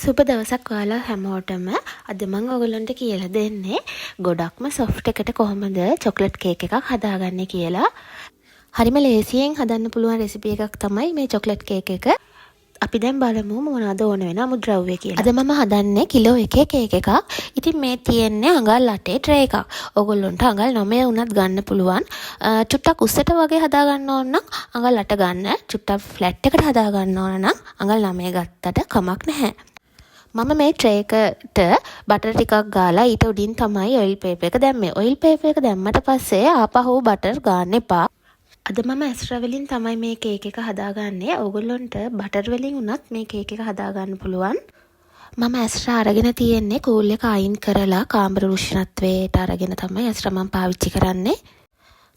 සුබ දවසක් ඔයාලා හැමෝටම. අද මම ඔයගොල්ලන්ට කියලා දෙන්නේ ගොඩක්ම සොෆ්ට් එකට කොහොමද චොක්ලට් කේක් එකක් හදාගන්නේ කියලා. හරිම ලේසියෙන් හදන්න පුළුවන් රෙසිපි එකක් තමයි මේ චොක්ලට් කේක් එක. අපි දැන් බලමු මොනවද ඕන වෙන අමුද්‍රව්‍ය කියලා. අද මම හදන්නේ කිලෝ 1 කේක් එකක්. ඉතින් මේ තියෙන්නේ අඟල් 8 ට්‍රේ එකක්. ඔයගොල්ලන්ට අඟල් 9 වුණත් ගන්න පුළුවන්. චුට්ටක් උස්සට වගේ හදා ගන්න ඕන නම් අඟල් 8 ගන්න. චුට්ටක් ෆ්ලැට් එකට හදා ගන්න ඕන නම් අඟල් 9 ගත්තට කමක් නැහැ. මම මේ ට්‍රේ එකට බටර් ටිකක් ගාලා ඊට උඩින් තමයි ඔයිල් පේපර් එක දැම්මේ. ඔයිල් පේපර් එක දැම්මට පස්සේ ආපහු බටර් ගන්න එපා. අද මම ඇස්ට්‍රා වලින් තමයි මේ කේක් එක හදාගන්නේ. ඕගොල්ලොන්ට බටර් වලින් උනත් මේ කේක් එක හදාගන්න පුළුවන්. මම ඇස්ට්‍රා අරගෙන තියෙන්නේ කූල් එක අයින් කරලා කාමර උෂ්ණත්වයට අරගෙන තමයි ඇස්ට්‍රා මම පාවිච්චි කරන්නේ.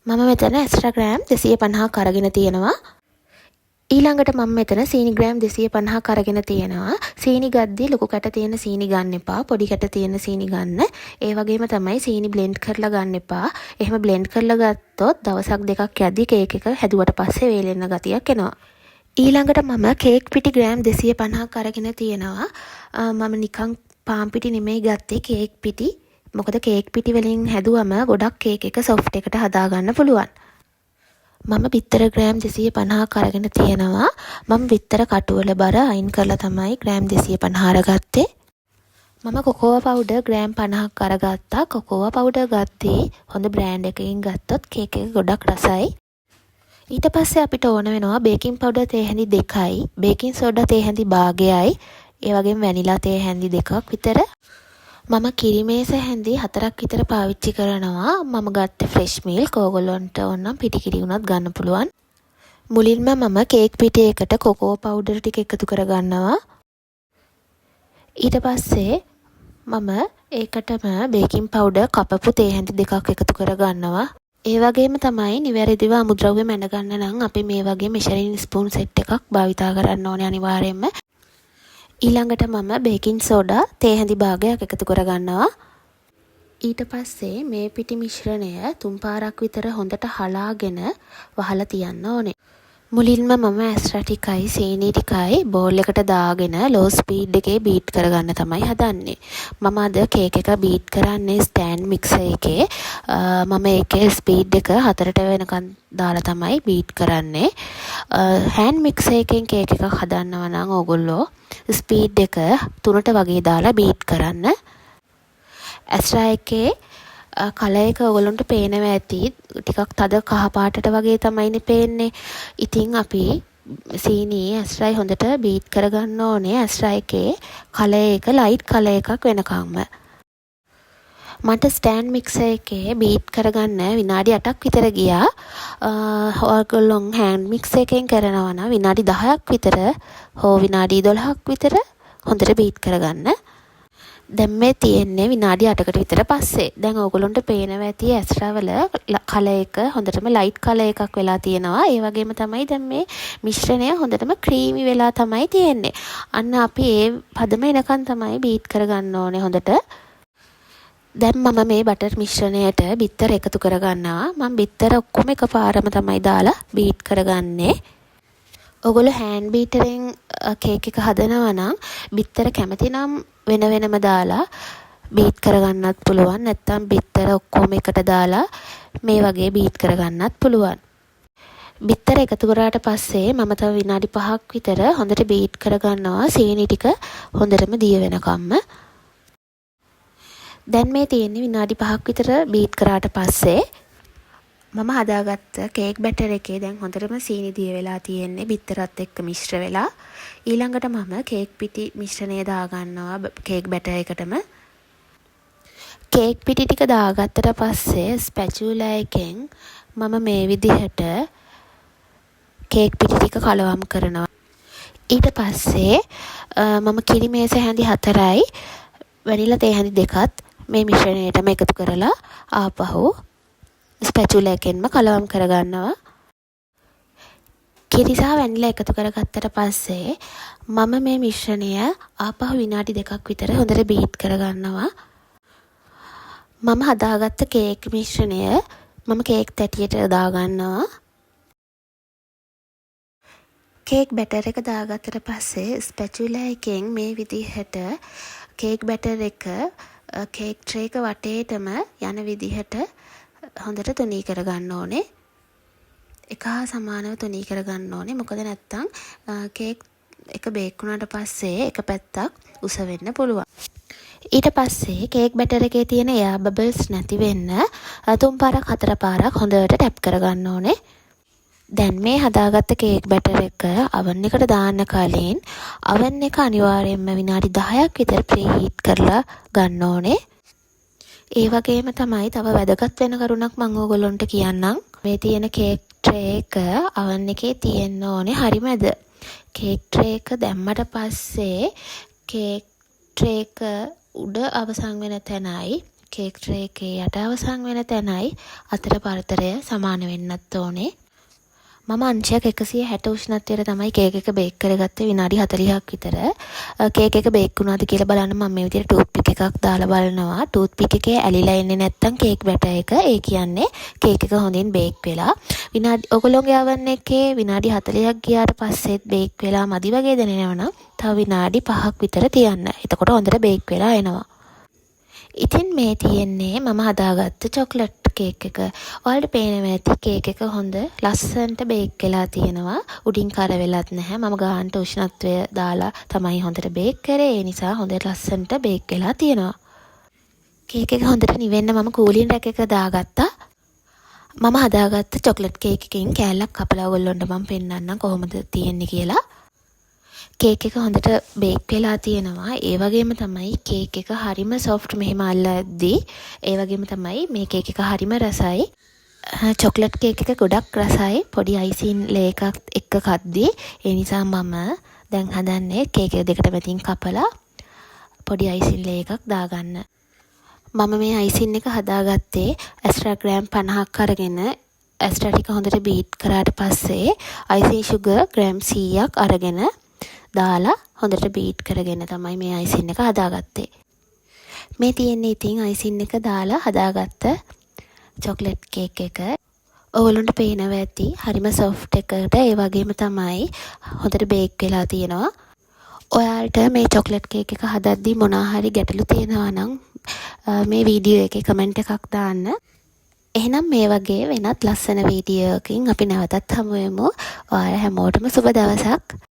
මම මෙතන ඇස්ට්‍රා ග්‍රෑම් 250ක් අරගෙන තියෙනවා. ඊළඟට මම මෙතන සීනි ග්‍රෑම් 250ක් අරගෙන තියෙනවා. සීනි ගද්දී ලොකු කැට තියෙන සීනි ගන්න එපා. පොඩි කැට තියෙන සීනි ගන්න. ඒ වගේම තමයි සීනි බ්ලෙන්ඩ් කරලා ගන්න එපා. එහෙම බ්ලෙන්ඩ් කරලා ගත්තොත් දවසක් දෙකක් යද්දී කේක් එක හැදුවට පස්සේ වේලෙන්න ගතියක් එනවා. ඊළඟට මම කේක් පිටි ග්‍රෑම් 250ක් අරගෙන තියෙනවා. මම නිකන් පාන් පිටි නෙමෙයි ගත්තේ කේක් පිටි. මොකද කේක් පිටි වලින් හැදුවම ගොඩක් කේක් එක සොෆ්ට් එකට හදා ගන්න පුළුවන්. මම බිත්තර ග්‍රෑම් 250ක් අරගෙන තියෙනවා. මම බිත්තර කටුවල බර අයින් කරලා තමයි ග්‍රෑම් 250 අරගත්තේ. මම කොකෝවා පවුඩර් ග්‍රෑම් 50ක් අරගත්තා. කොකෝවා පවුඩර් ගත්තේ හොඳ බ්‍රෑන්ඩ් එකකින් ගත්තොත් කේක් එක ගොඩක් රසයි. ඊට පස්සේ අපිට ඕන වෙනවා බේකින් පවුඩර් තේ හැඳි 2යි, බේකින් සෝඩා තේ හැඳි භාගයයි, ඒ වගේම වැනිලා තේ හැඳි 2ක් විතර. මම කිරිමේස හැඳි 4ක් විතර පාවිච්චි කරනවා. මම ගත්තේ ෆ්‍රෙෂ් මිල්ක්. ඕගොල්ලන්ට ඕන නම් පිටි කිරි උනත් ගන්න පුළුවන්. මුලින්ම මම කේක් පිටි එකට කොකෝ පවුඩර් ටික එකතු කරගන්නවා. ඊට පස්සේ මම ඒකටම බේකින් පවුඩර් කපපු තේ හැඳි 2ක් එකතු කරගන්නවා. ඒ වගේම තමයි නිවැරදිව අමුද්‍රව්‍ය මැන ගන්න නම් අපි මේ වගේ මෙෂරින් ස්පූන් සෙට් එකක් භාවිතා කරන්න ඕනේ අනිවාර්යයෙන්ම. ඊළඟට මම බේකින් සෝඩා තේ හැඳි භාගයක් එකතු කරගන්නවා. ඊට පස්සේ මේ පිටි මිශ්‍රණය 3 පාරක් විතර හොඳට හලාගෙන වහලා තියන්න ඕනේ. මුලින්ම මම ඇස්ට්‍රා ටිකයි සීනි ටිකයි බෝල් එකට දාගෙන ලෝ ස්පීඩ් එකේ බීට් කරගන්න තමයි හදන්නේ. මම අද කේක් එක බීට් කරන්නේ ස්ටෑන්ඩ් මික්සර් එකේ. මම ඒකේ ස්පීඩ් එක 4ට වෙනකන් දාලා තමයි බීට් කරන්නේ. හෑන්ඩ් මික්සර් එකෙන් කේක් එකක් හදන්නවා නම් ඕගොල්ලෝ ස්පීඩ් එක 3ට වගේ දාලා බීට් කරන්න. ඇස්ට්‍රා එකේ කලර් එක ඔයගොල්ලන්ට පේනවා ඇති. ටිකක් තද කහ පාටට වගේ තමයිනේ පේන්නේ. ඉතින් අපි සීනි ඇස්ට්‍රායි හොඳට බීට් කරගන්න ඕනේ. ඇස්ට්‍රා එකේ කලර් එක ලයිට් කලර් එකක් වෙනකම්ම. මට ස්ටෑන්ඩ් මික්සර් එකේ බීට් කරගන්න විනාඩි 8ක් විතර ගියා. ඔයගොල්ලෝ හෑන්ඩ් මික්සර් එකෙන් කරනවා නම් විනාඩි 10ක් විතර හෝ විනාඩි 12ක් විතර හොඳට බීට් කරගන්න. දැන් මේ තියෙන්නේ විනාඩි 8කට විතර පස්සේ. දැන් ඕගොල්ලන්ට පේනවා ඇති ඇස්ට්‍රා වල කලර් එක හොඳටම ලයිට් කලර් එකක් වෙලා තියෙනවා. ඒ වගේම තමයි දැන් මේ මිශ්‍රණය හොඳටම ක්‍රීමි වෙලා තමයි තියෙන්නේ. අන්න අපි ඒ පදම එනකන් තමයි බීට් කරගන්න ඕනේ හොඳට. දැන් මම මේ බටර් මිශ්‍රණයට බිත්තර එකතු කරගන්නවා. මම බිත්තර ඔක්කොම එකපාරම තමයි දාලා බීට් කරගන්නේ. ඔයගොල්ලෝ හෑන්ඩ් බීටරෙන් කේක් එක හදනවා නම් බිත්තර කැමති නම් වෙන වෙනම දාලා බීට් කරගන්නත් පුළුවන්. නැත්නම් බිත්තර ඔක්කොම එකට දාලා මේ වගේ බීට් කරගන්නත් පුළුවන්. බිත්තර එකතු කරාට පස්සේ මම තව විනාඩි 5ක් විතර හොඳට බීට් කරගන්නවා සීනි ටික හොඳටම දිය වෙනකම්ම. දැන් මේ තියෙන්නේ විනාඩි 5ක් විතර බීට් කරාට පස්සේ මම හදාගත්ත කේක් බැටර් එකේ දැන් හොඳටම සීනි දිය වෙලා තියෙන්නේ බිත්තරත් එක්ක මිශ්‍ර වෙලා. ඊළඟට මම කේක් පිටි මිශ්‍රණය දාගන්නවා කේක් බැටර් එකටම. කේක් පිටි ටික දාගත්තට පස්සේ ස්පැචුලා එකෙන් මම මේ විදිහට කේක් පිටි ටික කලවම් කරනවා. ඊට පස්සේ මම කිරිමේස හැඳි 4යි වැනිලා තේ හැඳි 2ත් මේ මිශ්‍රණයටම එකතු කරලා ආපහු ස්පැචුලා එකෙන්ම කලවම් කරගන්නවා. කිරි සහ වැනිලා එකතු කරගත්තට පස්සේ මම මේ මිශ්‍රණය ආපහු විනාඩි 2ක් විතර හොඳට බීට් කරගන්නවා. මම හදාගත්ත කේක් මිශ්‍රණය මම කේක් තැටියට දාගන්නවා. කේක් බැටර් එක දාගත්තට පස්සේ ස්පැචුලා එකෙන් මේ විදිහට කේක් බැටර් එක කේක් ට්‍රේ එක වටේටම යන විදිහට හොඳට තුනී කරගන්න ඕනේ. එක හා සමානව තුනී කරගන්න ඕනේ. මොකද නැත්තම් කේක් එක බේක් වුණාට පස්සේ එක පැත්තක් උස වෙන්න පුළුවන්. ඊට පස්සේ කේක් බැටර් එකේ තියෙන එයා බබල්ස් නැති වෙන්න 3 පාරක් 4 පාරක් හොඳට ටැප් කරගන්න ඕනේ. දැන් මේ හදාගත්ත කේක් බැටර් එක oven එකට දාන්න කලින් oven එක අනිවාර්යයෙන්ම විනාඩි 10ක් විතර ප්‍රීහීට් කරලා ගන්න ඕනේ. ඒ වගේම තමයි තව වැදගත් වෙන කරුණක් මම ඕගොල්ලන්ට කියන්නම්. මේ තියෙන කේක් ට්‍රේ එක oven එකේ තියෙන්න ඕනේ හරි මැද. කේක් ට්‍රේ එක දැම්මට පස්සේ කේක් ට්‍රේ එක උඩ අවසන් වෙන තැනයි කේක් ට්‍රේ එකේ යට අවසන් වෙන තැනයි අතර පරතරය සමාන වෙන්නත් ඕනේ. මම අංශයක් 160 උෂ්ණත්වයට තමයි කේක් එක බේක් කරගත්තේ විනාඩි 40ක් විතර. කේක් එක බේක් වුණාද කියලා බලන්න මම මේ විදිහට ටූත් පික් එකක් දාලා බලනවා. ටූත් පික් එකේ ඇලිලා එන්නේ නැත්තම් කේක් බැටර් එක ඒ කියන්නේ කේක් එක හොඳින් බේක් වෙලා. ඔයගොල්ලෝගේ oven එකේ විනාඩි 40ක් ගියාට පස්සෙත් බේක් වෙලා මදි වගේ දැනෙනවනම් තව විනාඩි 5ක් විතර තියන්න. එතකොට හොඳට බේක් වෙලා එනවා. ඉතින් මේ තියෙන්නේ මම හදාගත්ත චොක්ලට් කේක් එක. ඔයාලට පේනවා ඇති කේක් එක හොඳ ලස්සනට බේක් වෙලා තියෙනවා. උඩින් කර වෙලත් නැහැ. මම ගානට උෂ්ණත්වය දාලා තමයි හොඳට බේක් කරේ. ඒ නිසා හොඳට ලස්සනට බේක් වෙලා තියෙනවා. කේක් එක හොඳට නිවෙන්න මම කූලින් රැක් එක දාගත්තා. මම හදාගත්ත චොක්ලට් කේක් එකකින් කෑල්ලක් කපලා ඔයගොල්ලන්ට මම පෙන්නන්නම් කොහොමද තියෙන්නේ කියලා. කේක් එක හොඳට බේක් වෙලා තියෙනවා. ඒ වගේම තමයි කේක් එක හරිම සොෆ්ට් මෙහෙම අල්ලද්දී. ඒ වගේම තමයි මේ කේක් එක හරිම රසයි. චොක්ලට් කේක් එක ගොඩක් රසයි. පොඩි අයිසින් ලේ එකක් එක්ක කද්දී. ඒ නිසා මම දැන් හදන්නේ කේක් එක දෙකට මැදින් කපලා පොඩි අයිසින් ලේ එකක් දාගන්න. මම මේ අයිසින් එක හදාගත්තේ ඇස්ට්‍රා ග්‍රෑම් 50ක් අරගෙන ඇස්ට්‍රා ටික හොඳට බීට් කරාට පස්සේ අයිසින් ෂුගර් ග්‍රෑම් 100ක් අරගෙන දාලා හොඳට බීට් කරගෙන තමයි මේ අයිසින් එක හදාගත්තේ. මේ තියෙන්නේ ඉතින් අයිසින් එක දාලා හදාගත්ත චොක්ලට් කේක් එක. ඔයගොල්ලන්ට පේනවා ඇති හරිම සොෆ්ට් එකකට ඒ වගේම තමයි හොඳට බේක් වෙලා තියෙනවා. ඔයාලට මේ චොක්ලට් කේක් එක හදද්දී මොනවා හරි ගැටලු තියෙනවා නම් මේ වීඩියෝ එකේ කමෙන්ට් එකක් දාන්න. එහෙනම් මේ වගේ වෙනත් ලස්සන වීඩියෝ එකකින් අපි නැවතත් හමු වෙමු. ඔයාලා හැමෝටම සුබ දවසක්.